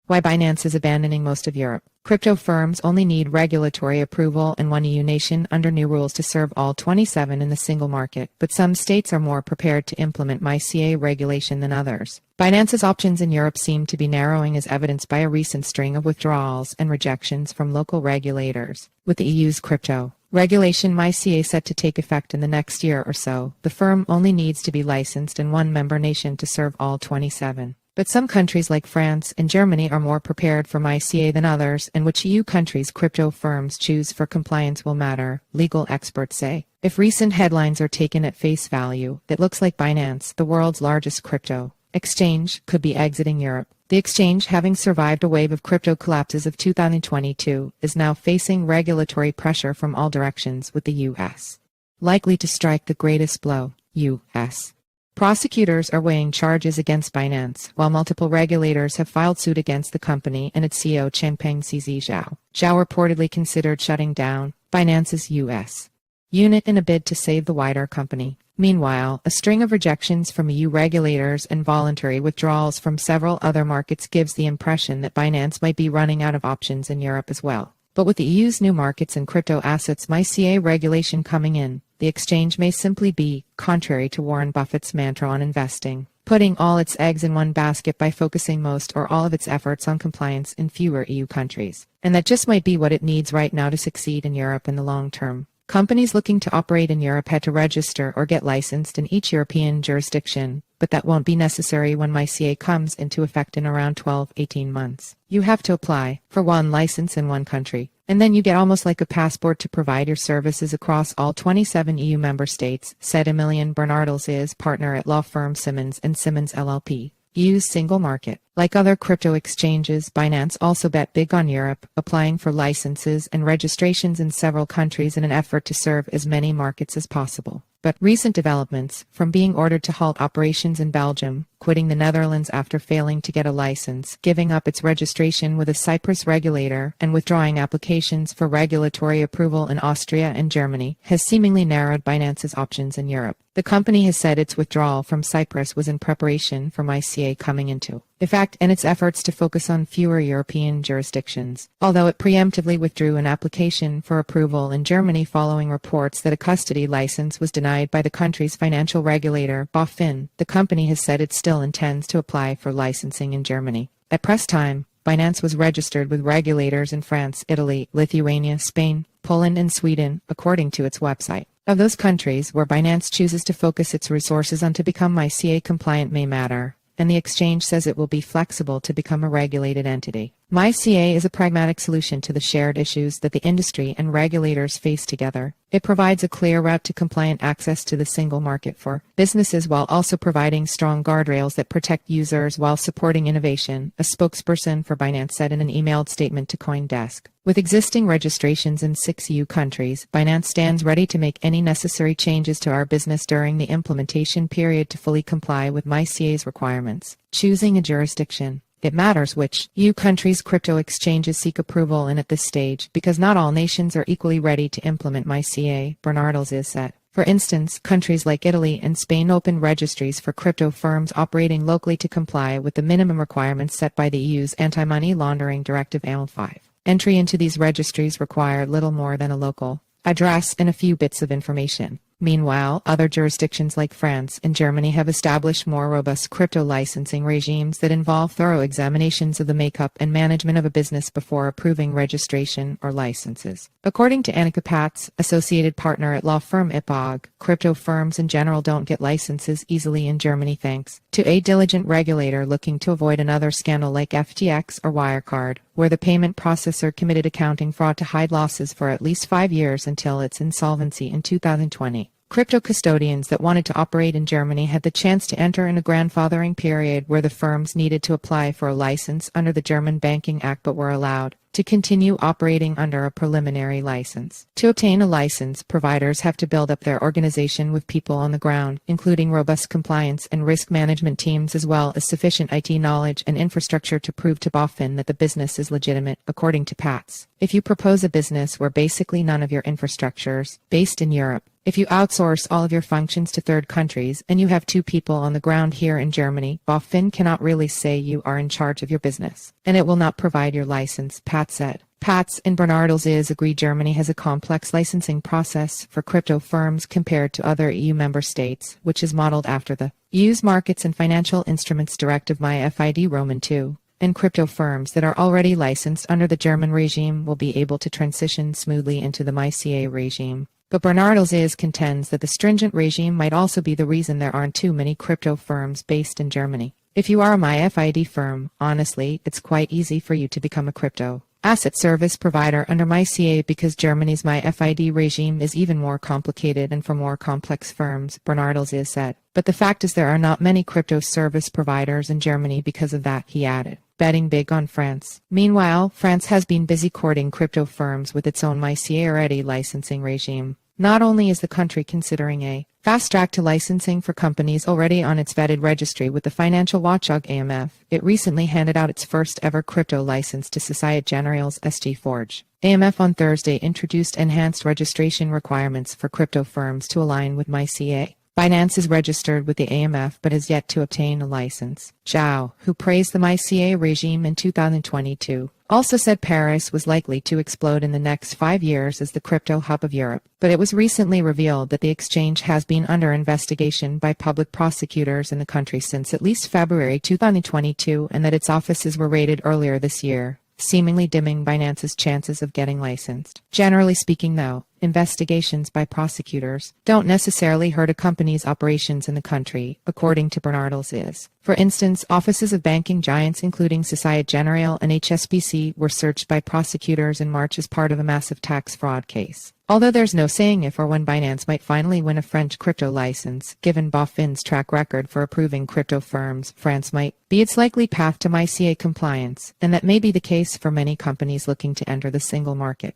Why Binance is abandoning most of Europe. Crypto firms only need regulatory approval in one EU nation under new rules to serve all 27 in the single market, but some states are more prepared to implement MiCA regulation than others. Binance's options in Europe seem to be narrowing as evidenced by a recent string of withdrawals and rejections from local regulators. With the EU's crypto regulation MiCA set to take effect in the next year or so, the firm only needs to be licensed in one member nation to serve all 27. But some countries like France and Germany are more prepared for MiCA than others, and which EU countries crypto firms choose for compliance will matter, legal experts say. If recent headlines are taken at face value, it looks like Binance, the world's largest crypto exchange, could be exiting Europe. The exchange, having survived a wave of crypto collapses of 2022, is now facing regulatory pressure from all directions, with the U.S. likely to strike the greatest blow. U.S. prosecutors are weighing charges against Binance, while multiple regulators have filed suit against the company and its CEO Changpeng CZ Zhao. Zhao reportedly considered shutting down Binance's U.S. unit in a bid to save the wider company. Meanwhile, a string of rejections from EU regulators and voluntary withdrawals from several other markets gives the impression that Binance might be running out of options in Europe as well. But with the EU's new markets and crypto assets MiCA regulation coming in, the exchange may simply be, contrary to Warren Buffett's mantra on investing, putting all its eggs in one basket by focusing most or all of its efforts on compliance in fewer EU countries. And that just might be what it needs right now to succeed in Europe in the long term. Companies looking to operate in Europe had to register or get licensed in each European jurisdiction, but that won't be necessary when MiCA comes into effect in around 12-18 months. You have to apply for one license in one country, and then you get almost like a passport to provide your services across all 27 EU member states, said Emilian Bernardels, partner at law firm Simmons & Simmons LLP. EU's single market. Like other crypto exchanges, Binance also bet big on Europe, applying for licenses and registrations in several countries in an effort to serve as many markets as possible. But recent developments, from being ordered to halt operations in Belgium, quitting the Netherlands after failing to get a license, giving up its registration with a Cyprus regulator, and withdrawing applications for regulatory approval in Austria and Germany, has seemingly narrowed Binance's options in Europe. The company has said its withdrawal from Cyprus was in preparation for MiCA coming into effect and its efforts to focus on fewer European jurisdictions, although it preemptively withdrew an application for approval in Germany following reports that a custody license was denied by the country's financial regulator, BaFin. The company has said it still intends to apply for licensing in Germany. At press time, Binance was registered with regulators in France, Italy, Lithuania, Spain, Poland, and Sweden, according to its website. Of those countries where Binance chooses to focus its resources on to become MiCA compliant may matter, and the exchange says it will be flexible to become a regulated entity. MiCA is a pragmatic solution to the shared issues that the industry and regulators face together. It provides a clear route to compliant access to the single market for businesses while also providing strong guardrails that protect users while supporting innovation, a spokesperson for Binance said in an emailed statement to CoinDesk. With existing registrations in 6 EU countries, Binance stands ready to make any necessary changes to our business during the implementation period to fully comply with MiCA's requirements. Choosing a jurisdiction. It matters which EU countries crypto exchanges seek approval in at this stage, because not all nations are equally ready to implement MiCA, Bernardels said. For instance, countries like Italy and Spain opened registries for crypto firms operating locally to comply with the minimum requirements set by the EU's Anti-Money Laundering Directive AML5. Entry into these registries required little more than a local address and a few bits of information. Meanwhile, other jurisdictions like France and Germany have established more robust crypto licensing regimes that involve thorough examinations of the makeup and management of a business before approving registration or licenses. According to Annika Patz, associated partner at law firm IPOG, crypto firms in general don't get licenses easily in Germany thanks to a diligent regulator looking to avoid another scandal like FTX or Wirecard, where the payment processor committed accounting fraud to hide losses for at least 5 years until its insolvency in 2020. Crypto custodians that wanted to operate in Germany had the chance to enter in a grandfathering period where the firms needed to apply for a license under the German Banking Act but were allowed to continue operating under a preliminary license. To obtain a license, providers have to build up their organization with people on the ground, including robust compliance and risk management teams as well as sufficient IT knowledge and infrastructure to prove to BaFin that the business is legitimate, according to Patz. If you propose a business where basically none of your infrastructure's based in Europe, If you outsource all of your functions to third countries and you have 2 people on the ground here in Germany, BaFin cannot really say you are in charge of your business, and it will not provide your license, Pat said. Pat's and Bernardel's agree Germany has a complex licensing process for crypto firms compared to other EU member states, which is modeled after the EU's Markets and Financial Instruments Directive MiFID Roman II. And crypto firms that are already licensed under the German regime will be able to transition smoothly into the MiCA regime. But Bernardel's contends that the stringent regime might also be the reason there aren't too many crypto firms based in Germany. If you are a MiFID firm, honestly, it's quite easy for you to become a crypto asset service provider under MiCA because Germany's MiFID regime is even more complicated and for more complex firms, Bernardel's said. But the fact is there are not many crypto service providers in Germany because of that, he added, betting big on France. Meanwhile, France has been busy courting crypto firms with its own MiCA-ready licensing regime. Not only is the country considering a fast track to licensing for companies already on its vetted registry with the financial watchdog AMF, it recently handed out its first ever crypto license to Societe Generale's SG Forge. AMF on Thursday introduced enhanced registration requirements for crypto firms to align with MiCA. Binance is registered with the AMF but has yet to obtain a license. Zhao, who praised the MiCA regime in 2022, also said Paris was likely to explode in the next 5 years as the crypto hub of Europe. But it was recently revealed that the exchange has been under investigation by public prosecutors in the country since at least February 2022 and that its offices were raided earlier this year, seemingly dimming Binance's chances of getting licensed. Generally speaking, though, investigations by prosecutors don't necessarily hurt a company's operations in the country, according to Bernardel's. For instance, offices of banking giants including Societe Generale and HSBC were searched by prosecutors in March as part of a massive tax fraud case. Although there's no saying if or when Binance might finally win a French crypto license, given BaFin's track record for approving crypto firms, France might be its likely path to MiCA compliance, and that may be the case for many companies looking to enter the single market.